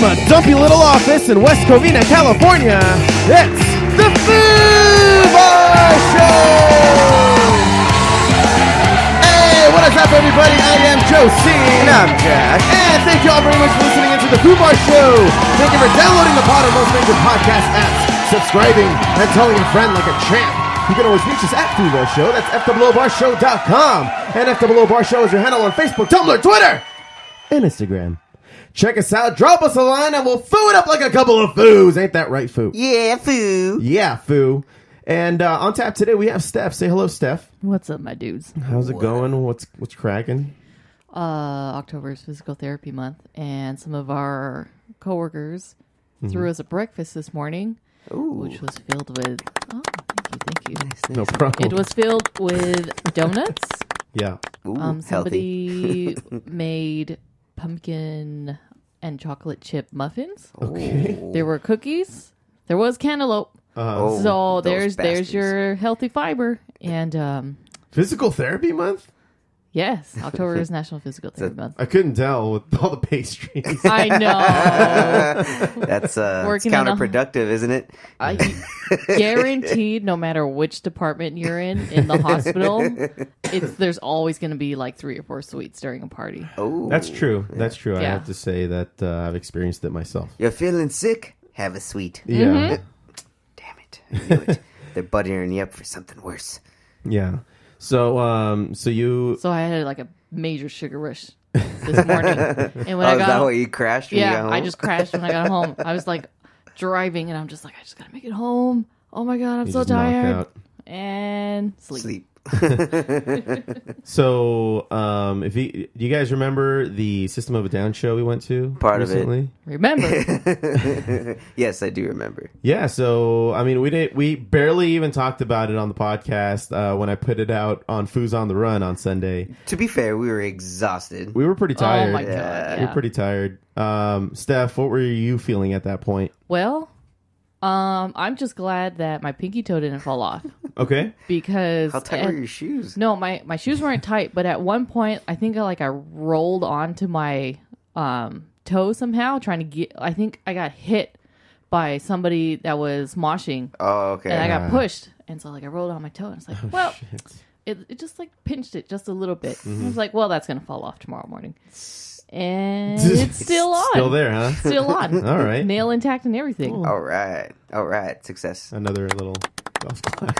From a dumpy little office in West Covina, California, it's the Foos Show! Hey, what is up, everybody? I am Josie. And I'm Jack. And thank you all very much for listening into the Foos Show. Thank you for downloading the pod on most major podcast apps, subscribing, and telling a friend like a champ. You can always reach us at Foos Show. That's FWBarshow.com. And FWBar Show is your handle on Facebook, Tumblr, Twitter, and Instagram. Check us out, drop us a line, and we'll foo it up like a couple of foos. Ain't that right, foo? Yeah, foo. Yeah, foo. And on tap today, we have Steph. Say hello, Steph. What's up, my dudes? How's it going? What's cracking? October is physical therapy month, and some of our coworkers threw us a breakfast this morning, which was filled with... Oh, thank you. Nice. No problem. It was filled with donuts. Yeah. Ooh, Somebody made pumpkin and chocolate chip muffins. Okay. There were cookies. There was cantaloupe. So there's your healthy fiber. And Physical therapy month? yes, October is National Physical Therapy Month. I couldn't tell with all the pastries. I know. That's it's Working in a- counterproductive, isn't it? I guaranteed, no matter which department you're in the hospital, there's always going to be like 3 or 4 sweets during a party. Oh, That's true. That's true. I Yeah. have to say that I've experienced it myself. You're feeling sick? Have a sweet. Yeah. Damn it. I knew it. They're buttering you up for something worse. Yeah. So, you... So I had like a major sugar rush this morning. And when Oh, I is got that home, what you crashed when you got home? I just crashed when I got home. I was like driving, and I'm just like, I just gotta make it home. Oh my god, I'm You so just knock tired. out. And sleep. So, if you guys remember the System of a Down show we went to Part of it. recently? Remember, Yes, I do remember. Yeah. So, I mean, we barely even talked about it on the podcast when I put it out on Foos on the Run on Sunday. To be fair, we were exhausted. We were pretty tired. oh my god, Yeah. We were pretty tired. Steph, what were you feeling at that point? Well, I'm just glad that my pinky toe didn't fall off Okay. because How tight were your shoes? No, my shoes weren't tight, but at one point I think I rolled onto my toe somehow trying to get. I think I got hit by somebody that was moshing, Oh, okay. and I got pushed, and so I rolled on my toe, and it's like, well, Shit. it just pinched it just a little bit. I was like, well, that's gonna fall off tomorrow morning, and it's still on, Still there, huh? still on, All right. nail intact and everything. All right. Success. Another little golf clap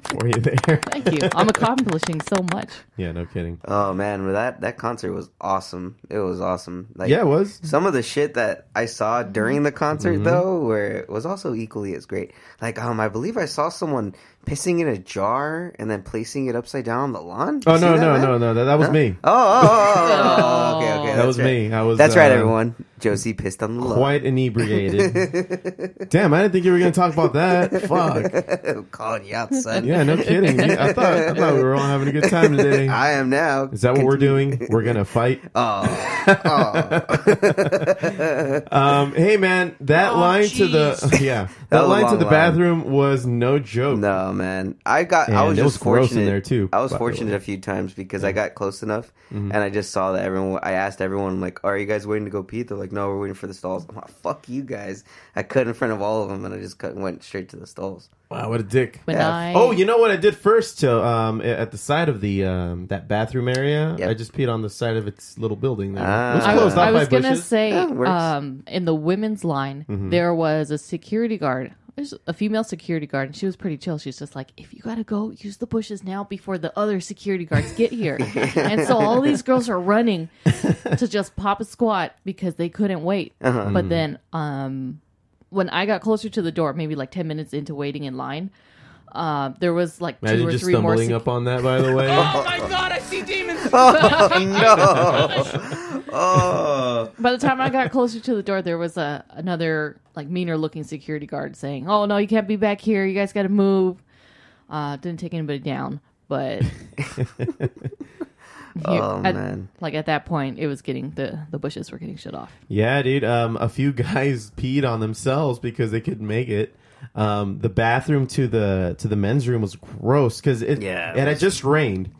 for you there. Thank you. I'm accomplishing so much. Yeah, no kidding. Oh, man. That concert was awesome. It was awesome. Like, Yeah, it was. some of the shit that I saw during the concert, though, where it was also equally as great. Like, I believe I saw someone pissing in a jar and then placing it upside down on the lawn. Oh, You see no, that, man? no. That was me. Oh, okay. That was right. me. I was. That's right, everyone. Josie pissed on the lawn. Quite inebriated. Damn, I didn't think you were going to talk about that. Fuck. I'm calling you out, son. Yeah, no kidding. I thought we were all having a good time today. I am now. Is that what we're doing? We're going to fight? Hey, man, that line to the... Yeah. That was a line to long the line. bathroom was no joke. No, man. I was And it was just gross in fortunate there, too, I was by the fortunate way. a few times because I got close enough, and I just saw that I asked everyone, like, are you guys waiting to go pee? They're like, no, we're waiting for the stalls. I'm like, fuck you guys. I cut in front of all of them, and I just went straight to the stalls. Wow, what a dick. When Yeah. Oh, you know what I did first? To at the side of the that bathroom area, Yep. I just peed on the side of its little building there. Ah. It was I closed off was by gonna bushes. say, Yeah, it works. in the women's line, there was a security guard. There's a female security guard, and she was pretty chill. She's just like, if you gotta go, use the bushes now before the other security guards get here. And so all these girls are running to just pop a squat because they couldn't wait. But then, when I got closer to the door, maybe like 10 minutes into waiting in line, there was like Imagine 2 or just 3 more. stumbling up on that, by the way. Oh my god, I see demons! No. Oh. By the time I got closer to the door, there was another like meaner looking security guard saying, "Oh no, you can't be back here. You guys got to move." Didn't take anybody down, but Man. like at that point, it was getting the bushes were getting shut off. Yeah, dude. A few guys peed on themselves because they couldn't make it. The bathroom to the men's room was gross because it had just rained,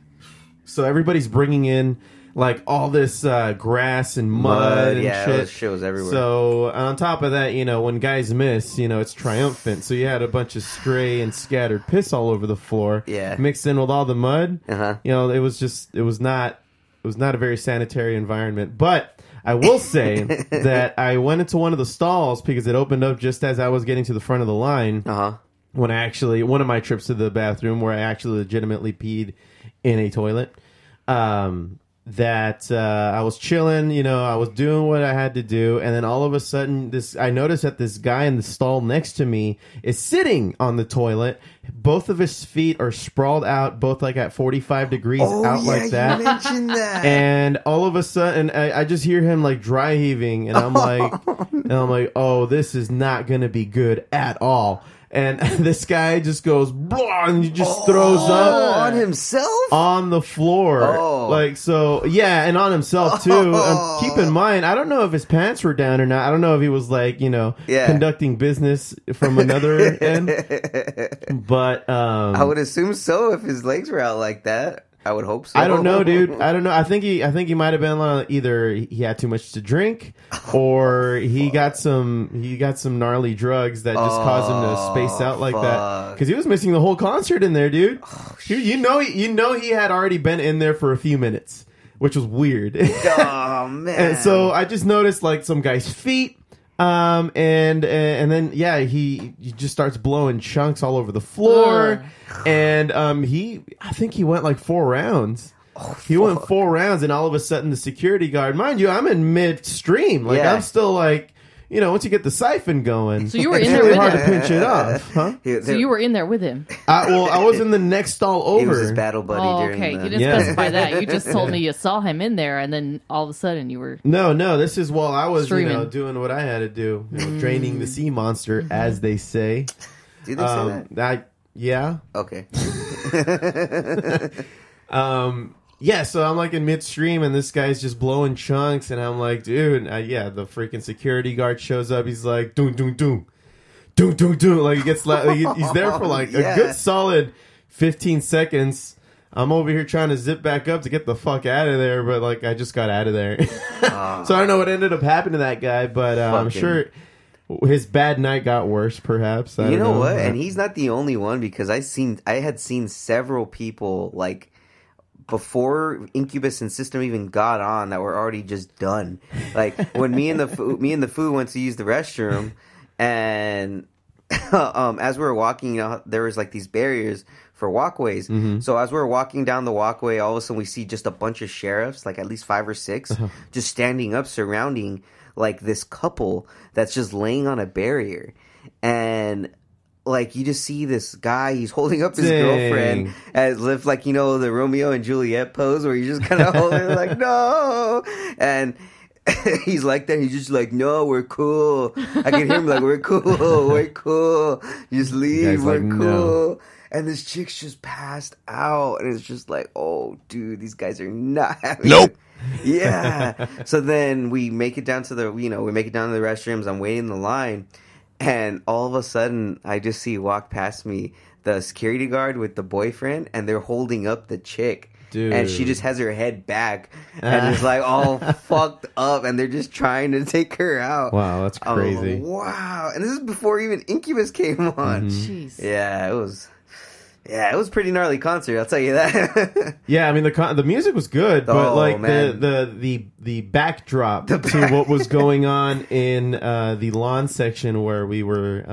so everybody's bringing in like all this grass and mud and shit. Shit was everywhere. So on top of that, when guys miss, it's triumphant. So you had a bunch of stray and scattered piss all over the floor, mixed in with all the mud. It was not a very sanitary environment. But I will say that I went into one of the stalls because it opened up just as I was getting to the front of the line. When one of my trips to the bathroom where I actually legitimately peed in a toilet. That I was chilling, I was doing what I had to do, and then all of a sudden, I noticed that this guy in the stall next to me is sitting on the toilet. Both of his feet are sprawled out, both like at 45 degrees like that. You mentioned that. And all of a sudden, I just hear him like dry heaving, and I'm like, oh, this is not gonna be good at all. And this guy just goes, blah, and he just throws up on himself on the floor. And on himself too. Keep in mind, I don't know if his pants were down or not. I don't know if he was like, conducting business from another end. But I would assume so if his legs were out like that. I would hope so. I don't know, dude. I don't know. I think he might have been either he had too much to drink, or he got some gnarly drugs that just caused him to space out like that. Because he was missing the whole concert in there, dude. You know he had already been in there for a few minutes, which was weird. Oh man! And so I just noticed like some guy's feet. And then he just starts blowing chunks all over the floor, and I think he went like 4 rounds. He went 4 rounds, and all of a sudden the security guard, mind you, I'm in midstream, I'm still like, once you get the siphon going, so you were in it's there really with hard him. to pinch it off, huh? So you were in there with him. I was in the next stall over. He was his battle buddy during okay. the... You didn't specify that. You just told me you saw him in there, and then all of a sudden you were... No, this is while I was, streaming. doing what I had to do, draining the sea monster, as they say. Did they say that? Yeah. Okay. So I'm like in midstream, and this guy's just blowing chunks, and I'm like, dude, the freaking security guard shows up. He's like, doom, doom, doom, doom, doom, doom. Like he gets, he's there for like a good solid 15 seconds. I'm over here trying to zip back up to get the fuck out of there, but like I just got out of there. So I don't know what ended up happening to that guy, but I'm sure his bad night got worse. Perhaps you know what? And he's not the only one, because I had seen several people like before Incubus and System even got on that were already just done. Like when me and the Foo went to use the restroom, and as we were walking, there was like these barriers for walkways. So as we were walking down the walkway, all of a sudden we see just a bunch of sheriffs, like at least 5 or 6, just standing up, surrounding like this couple that's just laying on a barrier. And like you just see this guy, he's holding up his girlfriend as if like, the Romeo and Juliet pose where he's just kind of holding her like, no. And he's like that. He's just like, no, we're cool. I can hear him like, we're cool. Just leave. We're like, cool. No. And this chick's just passed out. And it's just like, oh, dude, these guys are not happy. Nope. Yeah. So then we make it down to the restrooms. I'm waiting in the line. And all of a sudden, I just see walk past me the security guard with the boyfriend, and they're holding up the chick. Dude. And she just has her head back and is like all fucked up, and they're just trying to take her out. Wow, that's crazy. Wow. And this is before even Incubus came on. Jeez. Yeah, it was pretty gnarly concert, I'll tell you that. Yeah, I mean the music was good, but the backdrop to what was going on in the lawn section where we were.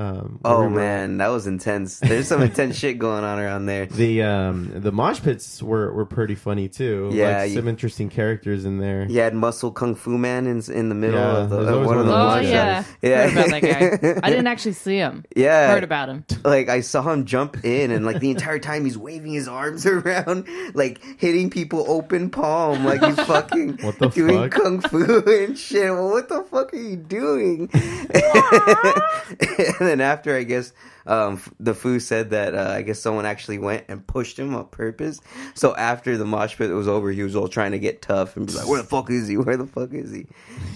Man, that was intense. There's some intense shit going on around there. The mosh pits were pretty funny too. Yeah, some interesting characters in there. You had Muscle Kung Fu Man in the middle of one of the mosh pits. Heard about that guy. I didn't actually see him. Yeah, heard about him. Like I saw him jump in, and like the entire time he's waving his arms around, like hitting people open palm, like he's fucking doing kung fu and shit. Well, what the fuck are you doing? And then after, I guess the Foo said that I guess someone actually went and pushed him on purpose. So after the mosh pit was over, he was all trying to get tough and be like, "Where the fuck is he? Where the fuck is he?"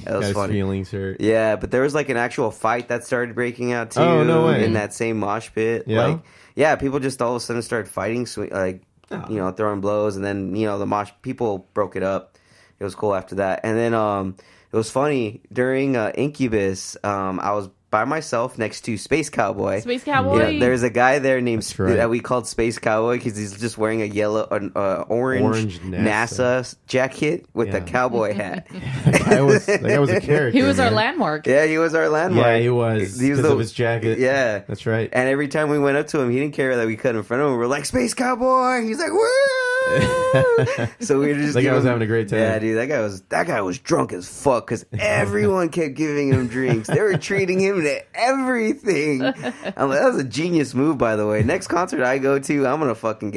That was funny. Feelings hurt. Yeah, but there was like an actual fight that started breaking out too. Oh, no way. In that same mosh pit. Yeah. Yeah, people just all of a sudden started fighting, throwing blows, and then the mosh people broke it up, it was cool after that. And then it was funny during Incubus. I was by myself next to Space Cowboy. Space Cowboy. Yeah, there's a guy there named right. that we called Space Cowboy because he's just wearing a orange NASA jacket with a cowboy hat. That guy was a character. He was our man. landmark. Yeah, he was our landmark. Yeah, he was. Because of his jacket. Yeah, that's right. And every time we went up to him, he didn't care that we cut in front of him. We're like, Space Cowboy. He's like, woo! So we were just. That guy was having a great time. Yeah, dude, that guy was drunk as fuck because everyone kept giving him drinks. They were treating him to everything. I'm like, that was a genius move, by the way. Next concert I go to, I'm gonna fucking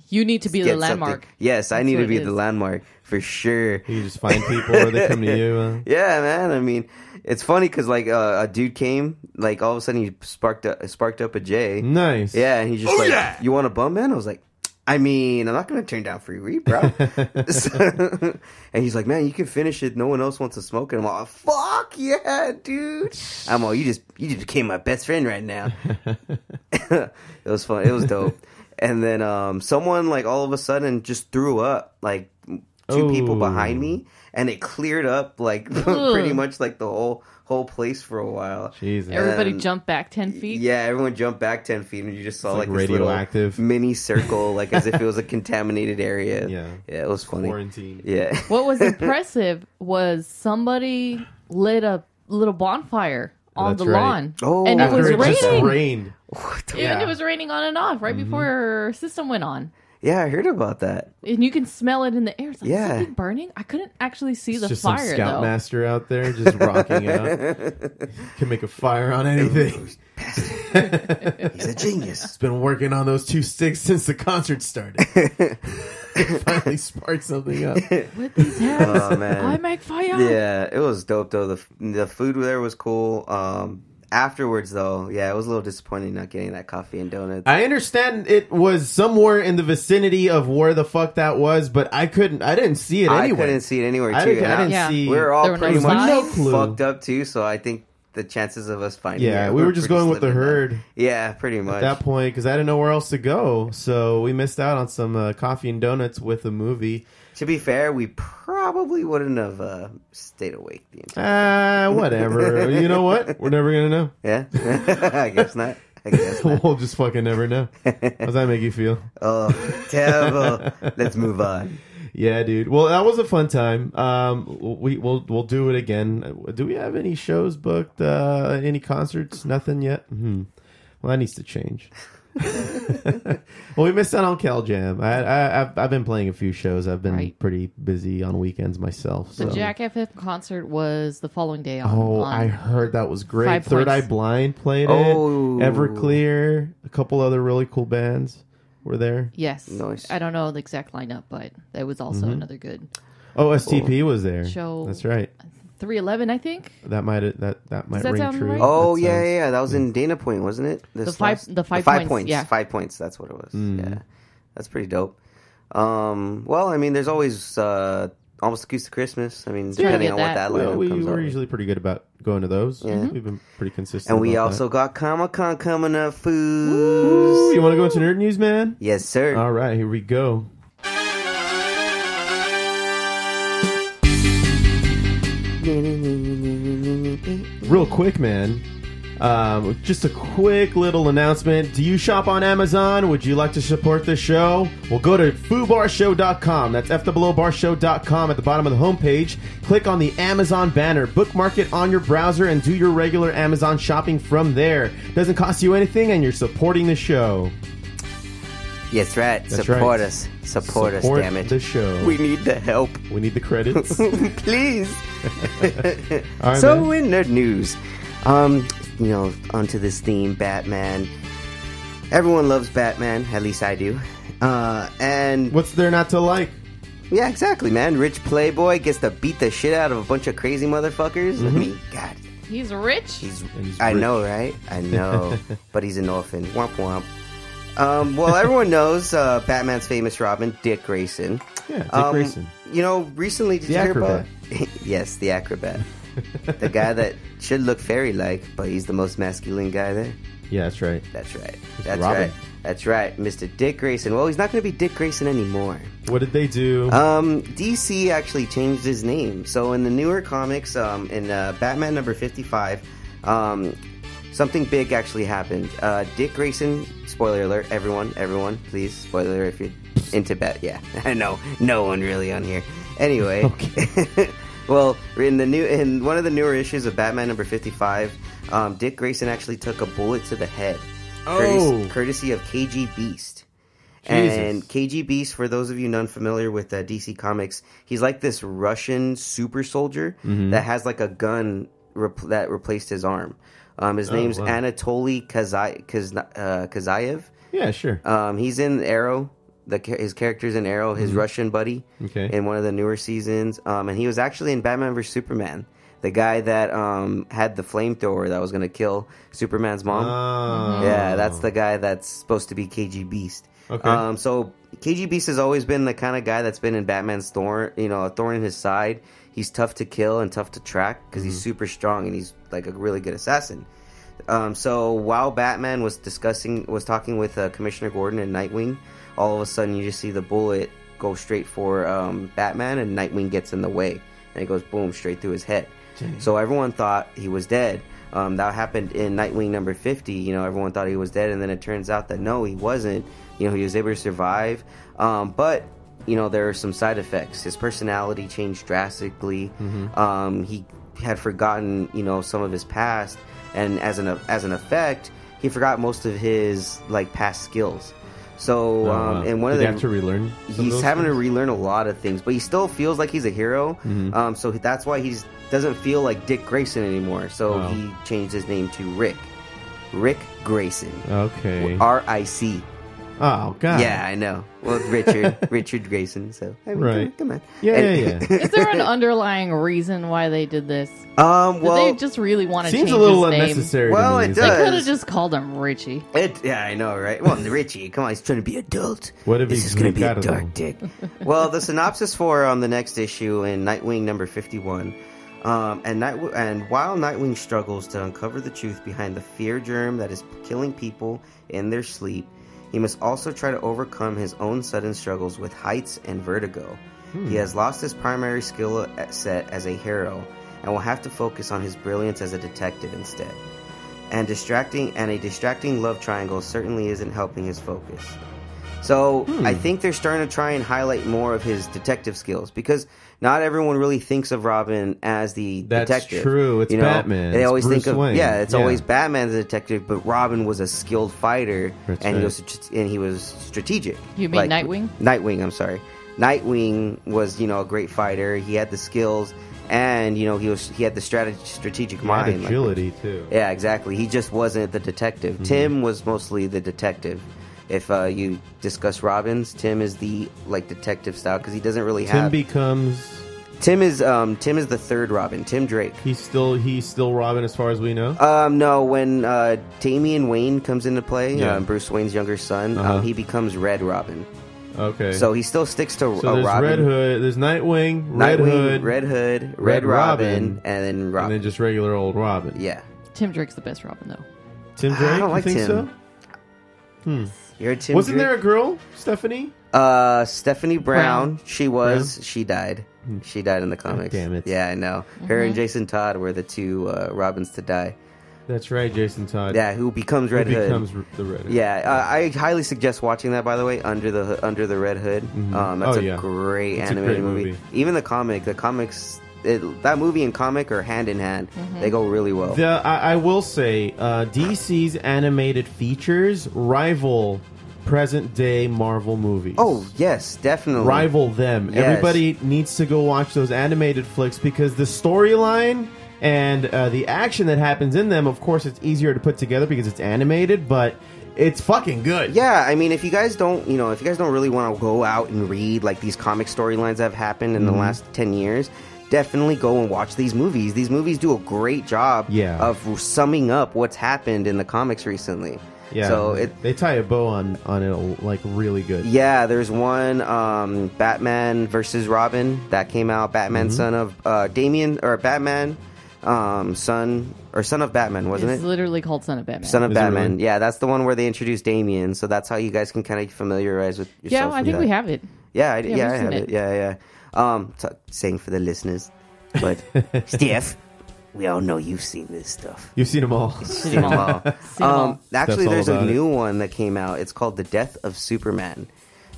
You need to be the landmark. Something. Yes, I need to be the landmark for sure. You just find people or they come to you. Yeah, man. I mean, it's funny because like a dude came, like all of a sudden he sparked up a J. Nice. Yeah, and he's just you want a bum, man? I was like, I mean, I'm not going to turn down free weed, bro. And he's like, man, you can finish it. No one else wants to smoke it. I'm like, fuck yeah, dude. I'm all, you just became my best friend right now. It was fun. It was dope. And then someone like all of a sudden just threw up like two people behind me, and it cleared up like pretty much like the whole place for a while. Jesus. Everybody jumped back 10 feet. Yeah, everyone jumped back 10 feet, and you just saw like this radioactive mini circle, like as if it was a contaminated area. Yeah, it was funny. Quarantine. Yeah. What was impressive was somebody lit a little bonfire on the lawn. Oh, and it was After raining. Just rained. Even it was raining on and off right before our system went on. Yeah, I heard about that. And you can smell it in the air. It's like, Yeah. is something burning? I couldn't actually see It's the just fire, some though. scoutmaster out there just rocking out. Can make a fire on anything. He's a genius. He's been working on those two sticks since the concert started. Finally sparked something up. With these hands, Oh, man. I make fire. Yeah, it was dope, though. The food there was cool. Afterwards, though, yeah, it was a little disappointing not getting that coffee and donuts. I understand it was somewhere in the vicinity of where the fuck that was, but I didn't see it anywhere. I couldn't see it anywhere, too. I didn't see. We were all There were pretty no much signs? fucked up, too, so I think the chances of us finding it we were just pretty going with the slim in herd. that. Yeah, pretty much. At that point, because I didn't know where else to go, so we missed out on some coffee and donuts with a movie. To be fair, we probably wouldn't have stayed awake the entire Whatever. You know what? We're never gonna know. Yeah? I guess not. We'll just fucking never know. How's that make you feel? Oh, terrible. Let's move on. Yeah, dude. Well, that was a fun time. We'll do it again. Do we have any shows booked? Any concerts? Nothing yet. Well, that needs to change. Well, we missed out on Cal Jam. I've been playing a few shows. I've been pretty busy on weekends myself. So. The Jack FF concert was the following day on. I heard that was great. 5 Third Points. Eye Blind played it. Everclear, a couple other really cool bands were there. Yes. Nice. I don't know the exact lineup, but that was also another good Oh, STP was there. show. That's right. 311, I think. That might that ring sound true. right? Oh, That yeah, sounds- yeah. That was in Dana Point, wasn't it? The five points, yeah. 5 points. That's what it was. Yeah. That's pretty dope. Well, I mean, there's always Almost Acoustic Christmas. I mean, depending on what that lineup comes We're out. usually pretty good about going to those. Yeah. We've been pretty consistent. And we about also that. got Comic-Con coming up, Foos. Ooh, you want to go into nerd news, man? Yes, sir. All right, here we go. Real quick, man. Just a quick little announcement. Do you shop on Amazon? Would you like to support this show? Well, go to foobarshow.com. That's FOObarshow.com. At the bottom of the homepage, click on the Amazon banner. Bookmark it on your browser and do your regular Amazon shopping from there. Doesn't cost you anything, and you're supporting the show. Yes, right. That's Support right. us. Support us, damn it. the show. We need the help. We need the credits. Please. All right, So, man. in nerd news, onto this theme, Batman. Everyone loves Batman, at least I do. And What's there not to like? yeah, exactly, man. Rich playboy gets to beat the shit out of a bunch of crazy motherfuckers. I mean, God, He's rich. he's. He's I rich. know, right? I know, but he's an orphan. Womp womp. Well, everyone knows Batman's famous Robin, Dick Grayson. Yeah, Dick Grayson. Recently, did The you hear acrobat. about? Yes, the acrobat. The guy that should look fairy-like, but he's the most masculine guy there. Yeah, that's right. That's right. Mr. That's Robin. right. That's right. Mr. Dick Grayson. Well, he's not going to be Dick Grayson anymore. What did they do? DC actually changed his name. So in the newer comics, in Batman number 55, something big actually happened. Dick Grayson, spoiler alert, everyone, please, spoiler alert if you're into Bat. Yeah, I know, no one really on here. Anyway, Okay. well, in one of the newer issues of Batman number 55, Dick Grayson actually took a bullet to the head. Courtesy of KG Beast. Jesus. And KG Beast, for those of you unfamiliar with DC Comics, he's like this Russian super soldier that has like a gun that replaced his arm. His name's Anatoly Kazayev. Yeah, sure. He's in Arrow. His character's in Arrow, his Russian buddy, in one of the newer seasons. And he was actually in Batman vs. Superman. The guy that had the flamethrower that was going to kill Superman's mom. Oh. Yeah, that's the guy that's supposed to be KG Beast. Okay. So KG Beast has always been the kind of guy that's been in Batman's thorn, a thorn in his side. He's tough to kill and tough to track because he's super strong and he's like a really good assassin. So while Batman was talking with Commissioner Gordon and Nightwing, all of a sudden you just see the bullet go straight for Batman, and Nightwing gets in the way, and it goes boom straight through his head. Dang. So everyone thought he was dead. That happened in Nightwing number 50. Everyone thought he was dead, and then it turns out that no, he wasn't. He was able to survive. But there are some side effects. His personality changed drastically. He had forgotten, some of his past, and as an effect, he forgot most of his past skills. So, and one of the have to relearn. He's having to relearn a lot of things, but he still feels like he's a hero. So that's why he doesn't feel like Dick Grayson anymore. So he changed his name to Rick Grayson. Okay. RIC. Oh God. Yeah, I know. Well, Richard Grayson. So I mean, right. Come on. Yeah. Is there an underlying reason why they did this? Well, did they just really want to change seems a little his name? unnecessary. Well, to me. it They does. could have just called him Richie. Yeah, I know, right? Well, Richie, come on, he's trying to be adult. What if this he's is going to be a Ricardo? dark dick? Well, the synopsis for the next issue in Nightwing number 51, and while Nightwing struggles to uncover the truth behind the fear germ that is killing people in their sleep, he must also try to overcome his own sudden struggles with heights and vertigo. He has lost his primary skill set as a hero, and will have to focus on his brilliance as a detective instead. And a distracting love triangle certainly isn't helping his focus. So I think they're starting to try and highlight more of his detective skills, because not everyone really thinks of Robin as the detective. That's true. It's Batman. They always Bruce think of Wayne. always Batman as a detective, but Robin was a skilled fighter, That's and right. he was strategic. You mean Nightwing? Nightwing, I'm sorry. Nightwing was a great fighter. He had the skills, and he had the strategic mind. He had agility too. Yeah, exactly. He just wasn't the detective. Tim was mostly the detective. If you discuss Robins, Tim is the detective style, because he doesn't really have. Tim is the third Robin. Tim Drake. He's still Robin as far as we know. No, when Damian Wayne comes into play, Bruce Wayne's younger son, he becomes Red Robin. Okay. So he still sticks to there's Robin. Red Hood. There's Nightwing, Red Hood, Red Robin, and then Robin. And then just regular old Robin. Yeah. Tim Drake's the best Robin, though. Tim Drake? I don't like you think Tim. so? You're a Tim Wasn't Drake? there a girl, Stephanie? Stephanie Brown. She was. She died. She died in the comics. damn it. Yeah, I know. Her and Jason Todd were the two Robins to die. That's right, Jason Todd. Yeah, who becomes Red Hood. Becomes the Red Hood. Yeah, I highly suggest watching that, by the way, Under the Red Hood. That's a great animated movie. Even the comics, that movie and comic are hand in hand. They go really well. I will say, DC's animated features rival present-day Marvel movies. Oh, yes, definitely. Rival them. Yes. Everybody needs to go watch those animated flicks, because the storyline and the action that happens in them, of course, it's easier to put together because it's animated, but it's fucking good. Yeah, I mean, if you guys don't really want to go out and read these comic storylines that have happened in the last 10 years, definitely go and watch these movies. These movies do a great job of summing up what's happened in the comics recently. Yeah, so they tie a bow on it really good. Yeah, there's one Batman versus Robin that came out. Batman, son of Batman Son of Batman, wasn't It's it? literally called Son of Batman. Son of Is it Batman. really? Yeah, that's the one where they introduced Damien. So that's how you guys can kind of familiarize with yourself. I think we have it. Yeah, I we've have seen it. it. Yeah. Saying for the listeners, but Steph, we all know you've seen this stuff. You've seen them all. Seen them all. Seen them all. Actually, all there's a about new one that came out. It's called The Death of Superman.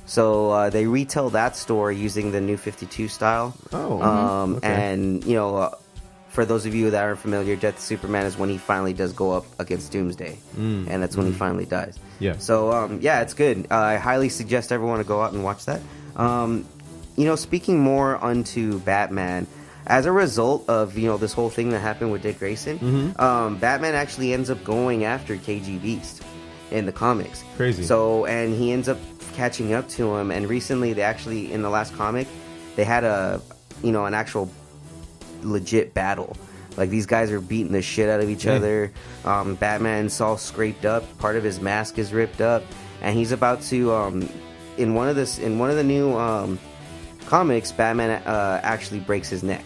So they retell that story using the New 52 style. Oh, okay. And for those of you that aren't familiar, Death of Superman is when he finally does go up against Doomsday, and that's when he finally dies. Yeah. So it's good. I highly suggest everyone to go out and watch that. Speaking more onto Batman, as a result of this whole thing that happened with Dick Grayson, Batman actually ends up going after KG Beast in the comics. Crazy. So, and he ends up catching up to him. And recently, they actually, in the last comic, they had an actual legit battle. Like, these guys are beating the shit out of each other. Batman's all scraped up. Part of his mask is ripped up, and he's about to in one of the new comics, Batman actually breaks his neck.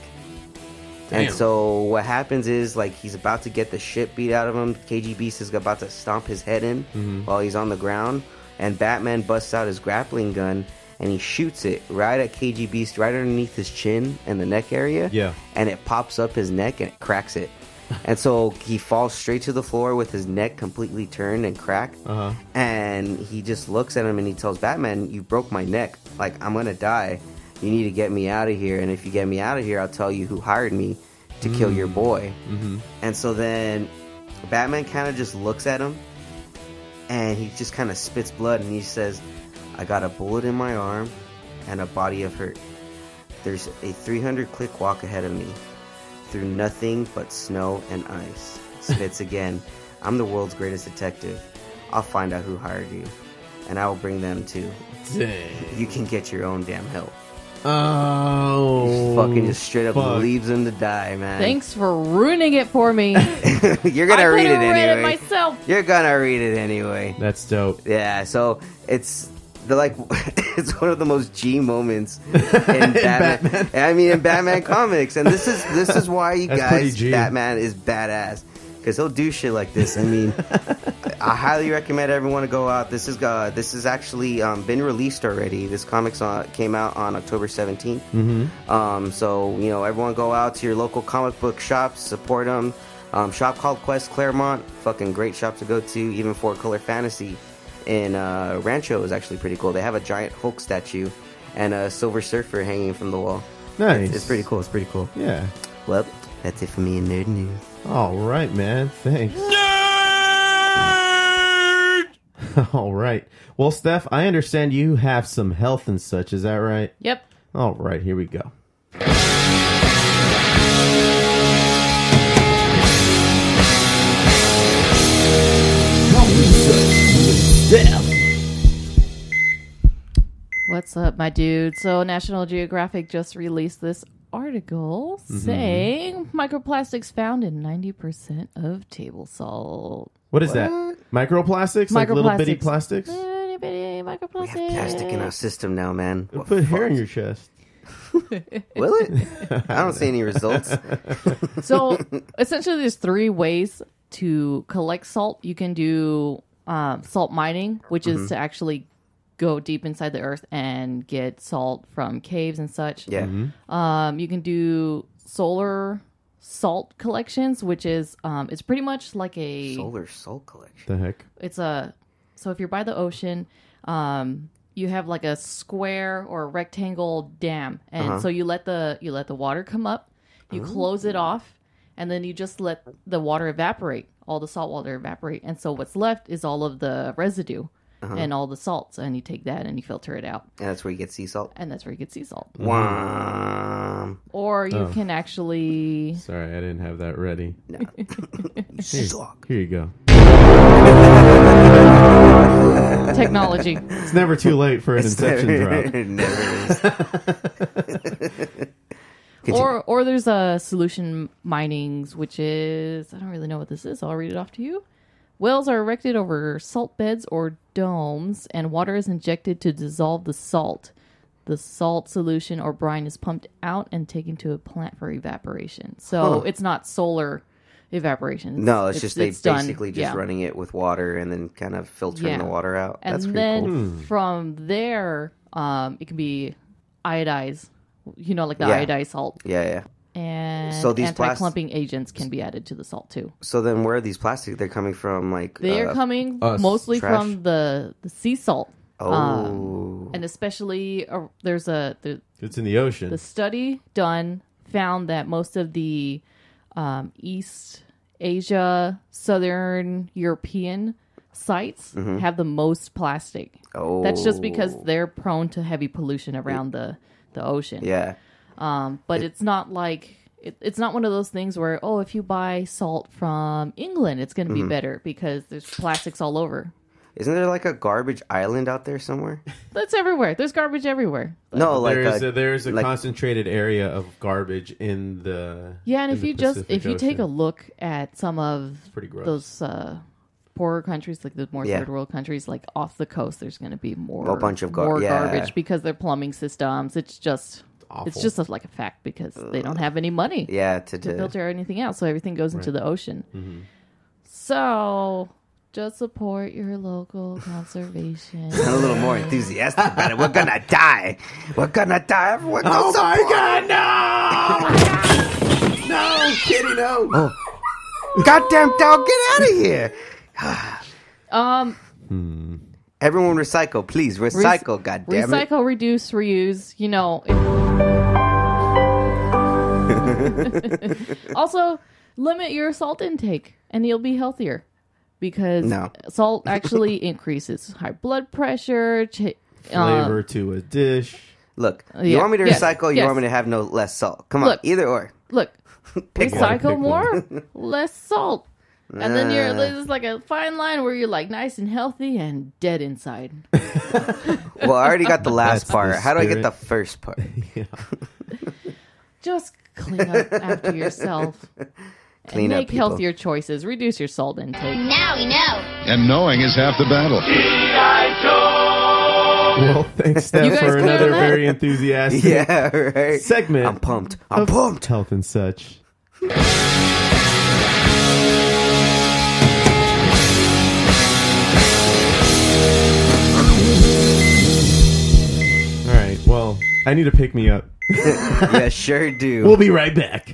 Damn. And so what happens is, like, he's about to get the shit beat out of him. KG Beast is about to stomp his head in while he's on the ground, and Batman busts out his grappling gun and he shoots it right at KG Beast, right underneath his chin and the neck area. Yeah. And it pops up his neck and it cracks it. And so he falls straight to the floor with his neck completely turned and cracked. And he just looks at him and he tells Batman, "You broke my neck. Like, I'm going to die. You need to get me out of here. And if you get me out of here, I'll tell you who hired me to kill your boy." And so then Batman kind of just looks at him and he just kind of spits blood and he says, "I got a bullet in my arm and a body of hurt. There's a 300-click walk ahead of me through nothing but snow and ice." Spits again, "I'm the world's greatest detective. I'll find out who hired you and I will bring them too. Dang. You can get your own damn help." Oh. Fucking just straight up fuck. leaves him to die, man. Thanks for ruining it for me. You're gonna read it I read anyway. it myself. You're gonna read it anyway. That's dope. Yeah, so it's it's one of the most G moments in Batman. I mean, in Batman comics, and this is why you That's pretty guys, G. Batman is badass, because he'll do shit like this. I mean, I highly recommend everyone to go out. This is actually been released already. This comics came out on October 17th. So everyone go out to your local comic book shops, support them. Shop called Quest Claremont, fucking great shop to go to. Even for Color Fantasy in Rancho is actually pretty cool. They have a giant Hulk statue and a Silver Surfer hanging from the wall. Nice. It's pretty cool. It's pretty cool. Yeah. Well, that's it for me in Nerd News. All right, man. Thanks. All right. Well, Steph, I understand you have some health and such. Is that right? Yep. All right. Here we go. What's up, my dude? So National Geographic just released this article saying microplastics found in 90% of table salt. What is that? Microplastics? Like little bitty Microplastics. plastics? Itty bitty We have microplastics. plastic in our system now, man. Put What hair in fuck? your chest. Will it? I don't see any results. So essentially, there's three ways to collect salt. You can do salt mining, which is to actually go deep inside the earth and get salt from caves and such. Yeah. You can do solar salt collections, which is it's pretty much like a Solar salt collection. The heck? it's a so if you're by the ocean, you have like a square or a rectangle dam, and so you let the water come up, you close it off, and then you just let the water evaporate, all the salt water evaporate, and so what's left is all of the residue and all the salts, and you take that and you filter it out, And that's where you get sea salt. and that's where you get sea salt. Wow. Or you can actually Sorry, I didn't have that ready. No. You suck. Here you go. technology. It's never too late for an Inception drop. It never is. Or there's a solution minings, which is, I don't really know what this is, so I'll read it off to you. Wells are erected over salt beds or domes, and water is injected to dissolve the salt. the salt solution or brine is pumped out and taken to a plant for evaporation. So it's not solar evaporation. No, it's just basically just running it with water and then kind of filtering the water out. And That's then pretty cool. from there, it can be iodized, like the iodized salt. Yeah. And so these anti-clumping agents can be added to the salt too. So then where are these plastics? They're coming from They're coming mostly trash? from the sea salt. Oh. And especially it's in the ocean. The study done found that most of the East Asia, Southern European sites have the most plastic. Oh. That's just because they're prone to heavy pollution around the ocean. Yeah. But it's not like it's not one of those things where if you buy salt from England, it's going to be better because there's plastics all over. Isn't there like a garbage island out there somewhere? That's everywhere. There's garbage everywhere. No, like there's a concentrated area of garbage in the and if you Ocean. take a look at some of pretty gross. Those poorer countries, like the more third world countries, like off the coast, there's going to be more garbage because their plumbing systems. It's just awful. It's just like a fact because they don't have any money. To filter anything out, so everything goes into the ocean. Mm-hmm. So. Just support your local conservation. Sound a little more enthusiastic about it. We're gonna die. We're gonna die. Everyone go support. God, no! No, Kitty, no! Oh. Goddamn dog, get out of here! Everyone recycle, please. Recycle, goddamn it. Recycle, reduce, reuse. Also, limit your salt intake, and you'll be healthier. Because salt actually increases high blood pressure. Flavor to a dish. Look, you want me to recycle? You want me to have no less salt? Come on, either or. Look, recycle more, less salt. And then there's like a fine line where you're like nice and healthy and dead inside. Well, I already got the last part. How do I get the first part? Just clean up after yourself. Clean and make up, people. healthier choices. Reduce your salt intake. Now we know. And knowing is half the battle. Well, thanks, Steph, for another very enthusiastic segment. I'm pumped. I'm pumped. Health and such. All right. Well, I need to pick me up. Yeah, sure do. We'll be right back.